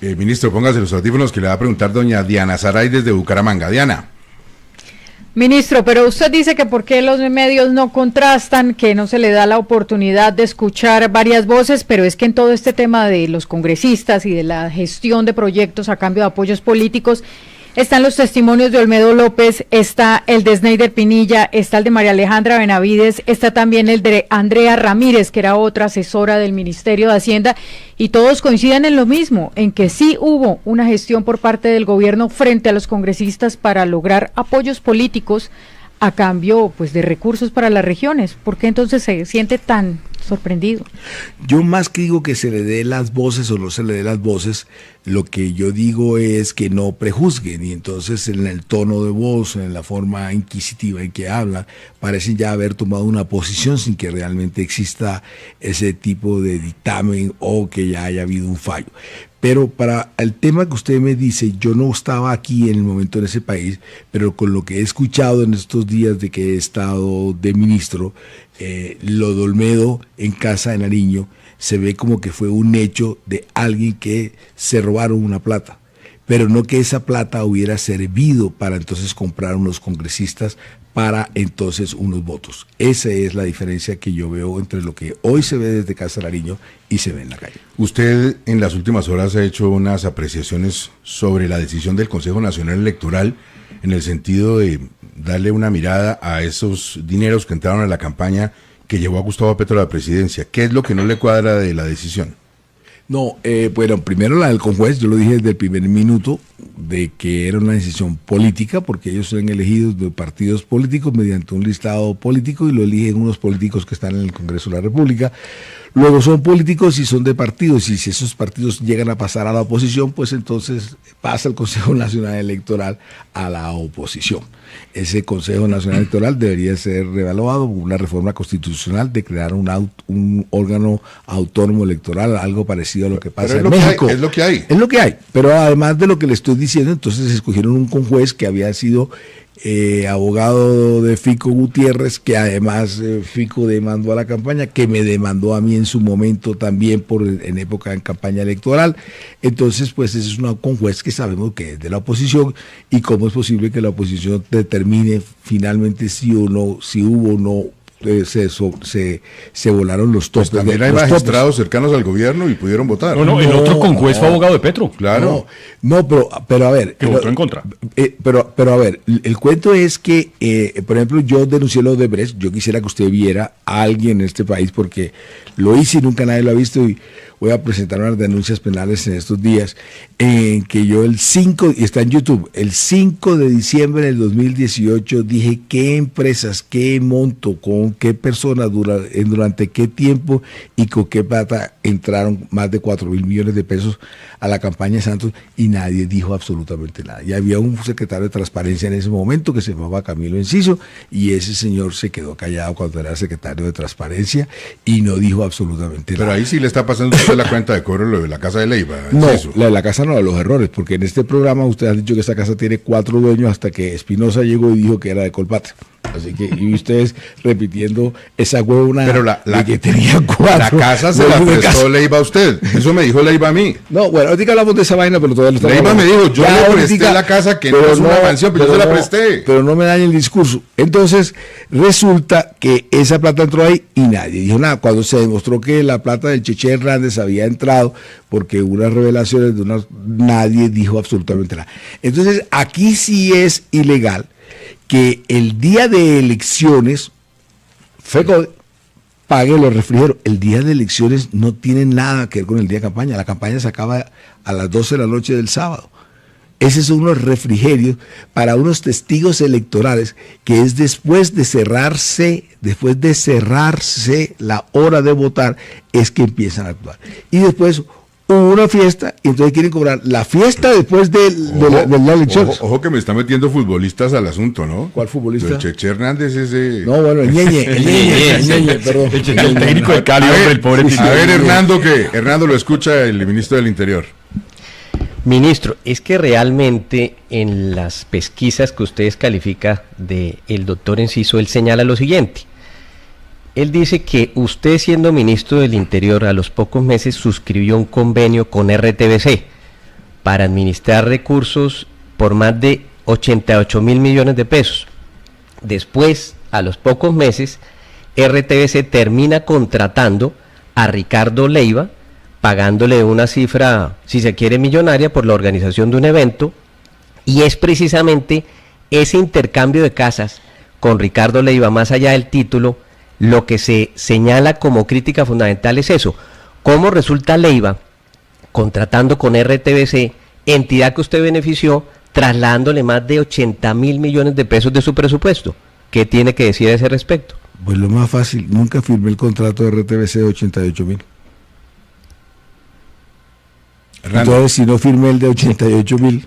Ministro, póngase los audífonos que le va a preguntar doña Diana Saray desde Bucaramanga. Diana. Ministro, pero usted dice que por qué los medios no contrastan, que no se le da la oportunidad de escuchar varias voces, pero es que en todo este tema de los congresistas y de la gestión de proyectos a cambio de apoyos políticos, están los testimonios de Olmedo López, está el de Sneider Pinilla, está el de María Alejandra Benavides, está también el de Andrea Ramírez, que era otra asesora del Ministerio de Hacienda, y todos coinciden en lo mismo, en que sí hubo una gestión por parte del gobierno frente a los congresistas para lograr apoyos políticos a cambio pues de recursos para las regiones. ¿Por qué entonces se siente tan sorprendido? Yo más que digo que se le dé las voces o no se le dé las voces, lo que yo digo es que no prejuzguen, y entonces en el tono de voz, en la forma inquisitiva en que hablan, parecen ya haber tomado una posición sin que realmente exista ese tipo de dictamen o que ya haya habido un fallo. Pero para el tema que usted me dice, yo no estaba aquí en el momento en ese país, pero con lo que he escuchado en estos días de que he estado de ministro, lo de Olmedo en Casa de Nariño, se ve como que fue un hecho de alguien que se robaron una plata, pero no que esa plata hubiera servido para entonces comprar unos congresistas para entonces unos votos. Esa es la diferencia que yo veo entre lo que hoy se ve desde Casa de Nariño y se ve en la calle. Usted en las últimas horas ha hecho unas apreciaciones sobre la decisión del Consejo Nacional Electoral en el sentido de darle una mirada a esos dineros que entraron a la campaña que llevó a Gustavo Petro a la presidencia. ¿Qué es lo que no le cuadra de la decisión? No, bueno, primero la del conjuez, yo lo dije desde el primer minuto, de que era una decisión política, porque ellos son elegidos de partidos políticos mediante un listado político y lo eligen unos políticos que están en el Congreso de la República. Luego son políticos y son de partidos, y si esos partidos llegan a pasar a la oposición, pues entonces pasa el Consejo Nacional Electoral a la oposición. Ese Consejo Nacional Electoral debería ser reevaluado por una reforma constitucional de crear un órgano autónomo electoral, algo parecido a lo que pasa en México. Es lo que hay. Es lo que hay, pero además de lo que le estoy diciendo, entonces escogieron un conjuez que había sido abogado de Fico Gutiérrez, que además Fico demandó a la campaña, que me demandó a mí en su momento también en época en campaña electoral. Entonces pues ese es un conjuez que sabemos que es de la oposición, y cómo es posible que la oposición determine finalmente si o no, si hubo o no se volaron los topes. Pues también hay magistrados cercanos al gobierno y pudieron votar. No, el otro conjuez fue abogado de Petro. Claro. No, pero a ver. Que votó en contra. Pero a ver, el cuento es que, por ejemplo, yo denuncié lo de Odebrecht. Yo quisiera que usted viera a alguien en este país, porque lo hice y nunca nadie lo ha visto, y voy a presentar unas denuncias penales en estos días, en que yo el 5, y está en YouTube, el 5 de diciembre del 2018 dije qué empresas, qué monto, con qué personas, durante qué tiempo y con qué plata entraron más de 4.000 millones de pesos a la campaña de Santos, y nadie dijo absolutamente nada. Y había un secretario de Transparencia en ese momento que se llamaba Camilo Enciso, y ese señor se quedó callado cuando era secretario de Transparencia y no dijo absolutamente nada. Pero ahí sí le está pasando usted la cuenta de cobro lo de la casa de Leiva. No, la de la casa no, de los errores, porque en este programa usted ha dicho que esta casa tiene 4 dueños hasta que Espinosa llegó y dijo que era de Colpatria. Así que, y ustedes repitiendo esa huevona, pero de que tenía 4. La casa se la prestó Leiva a usted. Eso me dijo Leiva a mí. No, bueno, ahorita hablamos de esa vaina, pero todavía lo estamos Leiva hablando. me dijo, yo le presté la casa, que no es una mansión, pero yo se la presté. Pero no me dañe el discurso. Entonces, resulta que esa plata entró ahí y nadie dijo nada. Cuando se demostró que la plata del Cheche Hernández había entrado, porque hubo unas revelaciones nadie dijo absolutamente nada. Entonces, aquí sí es ilegal que el día de elecciones FECODE pague los refrigeros. El día de elecciones no tiene nada que ver con el día de campaña. La campaña se acaba a las 12 de la noche del sábado. Esos son unos refrigerios para unos testigos electorales, que es después de cerrarse la hora de votar, es que empiezan a actuar. Y después hubo una fiesta, y entonces quieren cobrar la fiesta después de la elección. Ojo que me está metiendo futbolistas al asunto, ¿no? ¿Cuál futbolista? El Cheche Hernández ese. No, bueno, el Ñeñe, perdón. El técnico de Cali, el pobre. A ver, Hernando lo escucha el ministro del Interior. Ministro, es que realmente en las pesquisas que ustedes califica del doctor Enciso, él señala lo siguiente. Él dice que usted, siendo ministro del Interior, a los pocos meses suscribió un convenio con RTBC para administrar recursos por más de 88.000 millones de pesos. Después, a los pocos meses, RTBC termina contratando a Ricardo Leiva, pagándole una cifra, si se quiere, millonaria por la organización de un evento, y es precisamente ese intercambio de casas con Ricardo Leiva, más allá del título, lo que se señala como crítica fundamental es eso, cómo resulta Leiva contratando con RTBC, entidad que usted benefició, trasladándole más de 80.000 millones de pesos de su presupuesto. ¿Qué tiene que decir a ese respecto? Pues lo más fácil, nunca firmé el contrato de RTBC de 88.000. Entonces, si no firmé el de 88.000,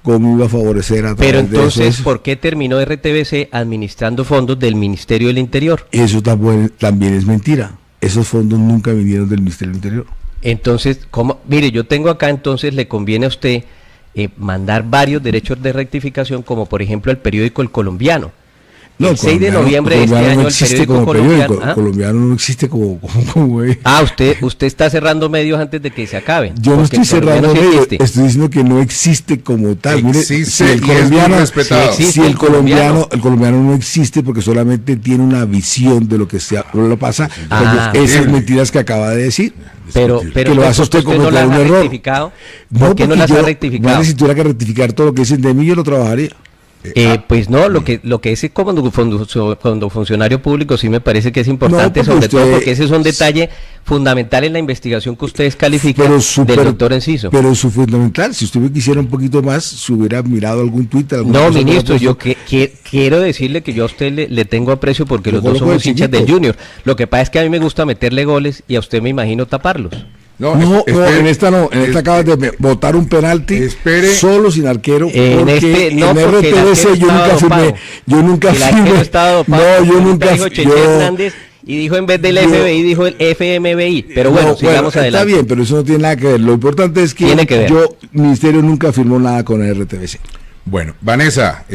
¿cómo iba a favorecer a través Pero de entonces, eso? ¿por qué terminó RTBC administrando fondos del Ministerio del Interior? Eso también es mentira. Esos fondos nunca vinieron del Ministerio del Interior. Entonces, ¿cómo? Mire, yo tengo acá, entonces le conviene a usted mandar varios derechos de rectificación, como por ejemplo el periódico El Colombiano. No, el 6 de noviembre de este no año, el existe periódico como colombiano. periódico. ¿Ah? Colombiano no existe como Usted está cerrando medios antes de que se acabe. Yo no porque estoy el colombiano cerrando sí medios, existe. estoy diciendo que no existe como tal. Mire, Existe si el y es colombiano, muy respetado. si el colombiano no existe porque solamente tiene una visión de lo que lo pasa, esas mentiras que acaba de decir. Pero que lo hace usted no cometer las un ha error. rectificado. ¿Por qué no las ha rectificado? Madre, si tuviera que rectificar todo lo que dicen de mí, yo lo trabajaría. Pues no, lo que es como cuando funcionario público sí me parece que es importante, No, sobre todo porque ese es un detalle fundamental en la investigación que ustedes califican del doctor Enciso. Pero es fundamental, si usted quisiera un poquito más, si hubiera mirado algún Twitter. No, ministro, yo quiero decirle que yo a usted le tengo aprecio porque los dos somos hinchas del Junior. Lo que pasa es que a mí me gusta meterle goles y a usted me imagino taparlos. En esta acabas de botar un penalti solo sin arquero. En RTBC yo nunca firmé. Yo nunca Hernández y dijo en vez del FBI, dijo el FMBI. Pero bueno, sigamos adelante. Está bien, pero eso no tiene nada que ver. Lo importante es que Ministerio nunca firmó nada con el RTBC. Bueno, Vanessa,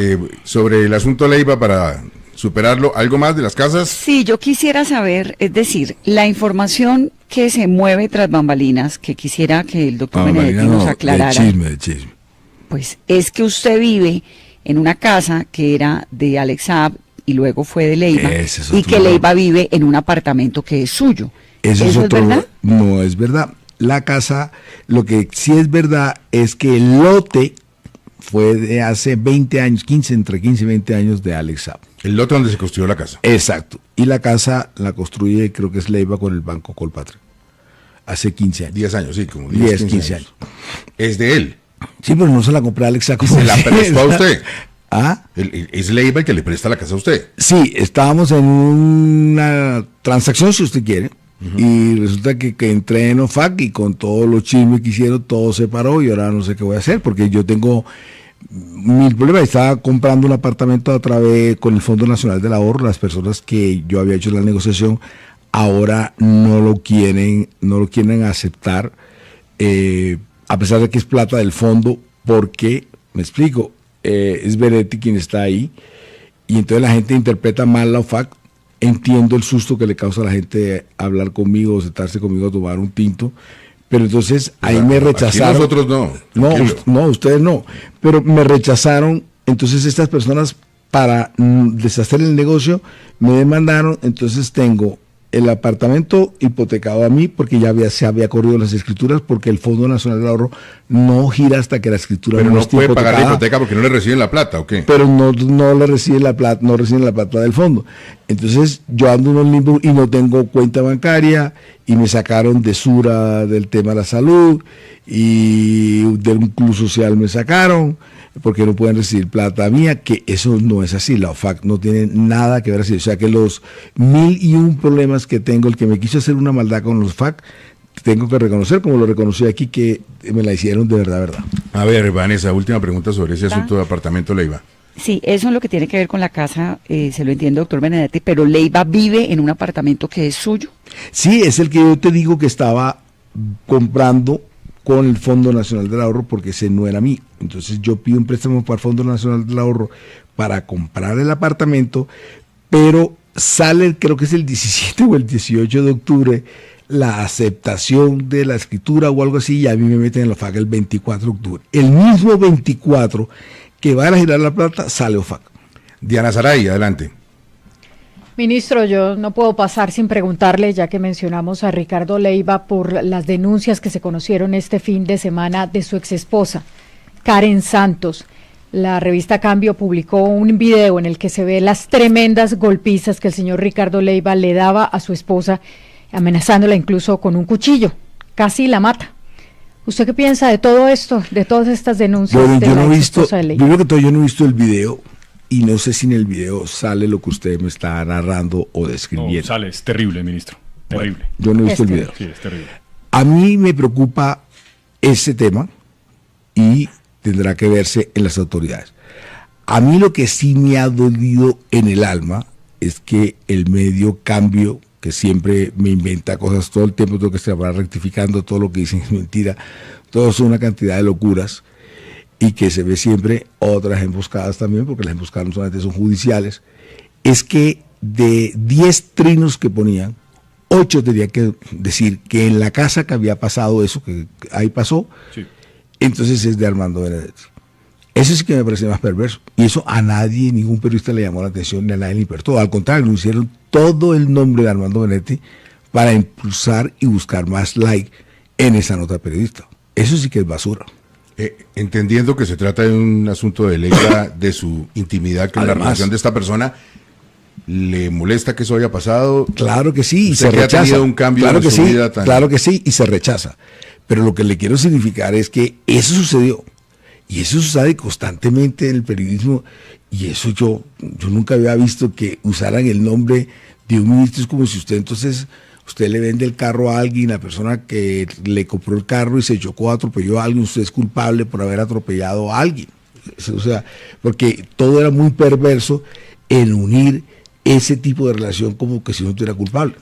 sobre el asunto Leiva para superarlo, ¿algo más de las casas? Sí, yo quisiera saber, es decir, la información que se mueve tras bambalinas, que quisiera que el doctor Benedetti nos aclarara. De chisme. Pues es que usted vive en una casa que era de Alex Saab y luego fue de Leiva, y que Leiva vive en un apartamento que es suyo. ¿Eso es verdad? No es verdad. La casa, lo que sí es verdad es que el lote fue de hace 20 años, entre 15 y 20 años de Alex Saab. El lote donde se construyó la casa. Exacto. Y la casa la construye, creo que es Leiva con el Banco Colpatria. Hace 15 años. 10 años, sí, como 10, 15 años. Es de él. Sí, pero no se la compré a Alex Saab. ¿Se la prestó a usted? ¿Ah? ¿Es Leiva el que le presta la casa a usted? Sí, estábamos en una transacción, si usted quiere, y resulta que entré en OFAC y con todos los chismes que hicieron, todo se paró y ahora no sé qué voy a hacer, porque yo tengo mil problemas. Estaba comprando un apartamento a través con el Fondo Nacional del Ahorro. Las personas que yo había hecho la negociación ahora no lo quieren aceptar, a pesar de que es plata del fondo, porque, me explico, es Benedetti quien está ahí, y entonces la gente interpreta mal la OFAC. Entiendo el susto que le causa a la gente hablar conmigo o sentarse conmigo a tomar un tinto, pero entonces ahí me rechazaron. Aquí nosotros no. No, ustedes no, pero me rechazaron. Entonces estas personas, para deshacer el negocio, me demandaron. Entonces tengo el apartamento hipotecado a mí porque se había corrido las escrituras, porque el Fondo Nacional del Ahorro no gira hasta que la escritura no esté puede hipotecada. pagar la hipoteca porque no le reciben la plata, ¿o qué? Pero no le reciben la plata, no reciben la plata del fondo. Entonces yo ando en un limbo y no tengo cuenta bancaria, y me sacaron de Sura del tema de la salud, y del Club Social me sacaron porque no pueden recibir plata mía, que eso no es así. La OFAC no tiene nada que ver así. O sea que los 1001 problemas que tengo, el que me quiso hacer una maldad con los OFAC, tengo que reconocer, como lo reconocí aquí, que me la hicieron de verdad. A ver, Vanessa, última pregunta sobre ese asunto de apartamento Leiva. Sí, eso es lo que tiene que ver con la casa, se lo entiende, doctor Benedetti, pero Leiva vive en un apartamento que es suyo. Sí, es el que yo te digo que estaba comprando con el Fondo Nacional del Ahorro, porque ese no era mío. Entonces yo pido un préstamo para el Fondo Nacional del Ahorro para comprar el apartamento, pero sale, creo que es el 17 o el 18 de octubre, la aceptación de la escritura o algo así, y a mí me meten en la OFAC el 24 de octubre. El mismo 24 que van a girar la plata, sale OFAC. Diana Saray, adelante. Ministro, yo no puedo pasar sin preguntarle, ya que mencionamos a Ricardo Leiva, por las denuncias que se conocieron este fin de semana de su exesposa, Karen Santos. La revista Cambio publicó un video en el que se ve las tremendas golpizas que el señor Ricardo Leiva le daba a su esposa, amenazándola incluso con un cuchillo. Casi la mata. ¿Usted qué piensa de todo esto, de todas estas denuncias? Bueno, de yo la no he visto, exesposa de Leiva? primero que todo, yo no he visto el video. Y no sé si en el video sale lo que usted me está narrando o describiendo. No, sale, es terrible, ministro. Terrible. Bueno, yo no he visto el video. Sí, es terrible. A mí me preocupa ese tema y tendrá que verse en las autoridades. A mí lo que sí me ha dolido en el alma es que el medio Cambio, que siempre me inventa cosas todo el tiempo, tengo que estar rectificando, todo lo que dicen es mentira, todo son una cantidad de locuras, y que se ve siempre otras emboscadas también, porque las emboscadas no solamente son judiciales, es que de 10 trinos que ponían, 8 tenía que decir que en la casa que había pasado eso, que ahí pasó, sí. Entonces es de Armando Benedetti. Eso sí que me parece más perverso, y eso a nadie, ningún periodista le llamó la atención, ni a nadie le importó, al contrario, lo hicieron todo el nombre de Armando Benedetti para impulsar y buscar más like en esa nota periodista. Eso sí que es basura. Entendiendo que se trata de un asunto de ley de su intimidad, que es la relación de esta persona, ¿le molesta que eso haya pasado? Claro que sí, y se rechaza. Ha tenido un cambio claro en que su sí, vida tan... claro que sí, y se rechaza. Pero lo que le quiero significar es que eso sucedió, y eso sucede constantemente en el periodismo, y eso yo nunca había visto que usaran el nombre de un ministro. Es como si usted le vende el carro a alguien, la persona que le compró el carro y se chocó, atropelló a alguien, usted es culpable por haber atropellado a alguien. O sea, porque todo era muy perverso en unir ese tipo de relación como que si no estuviera culpable.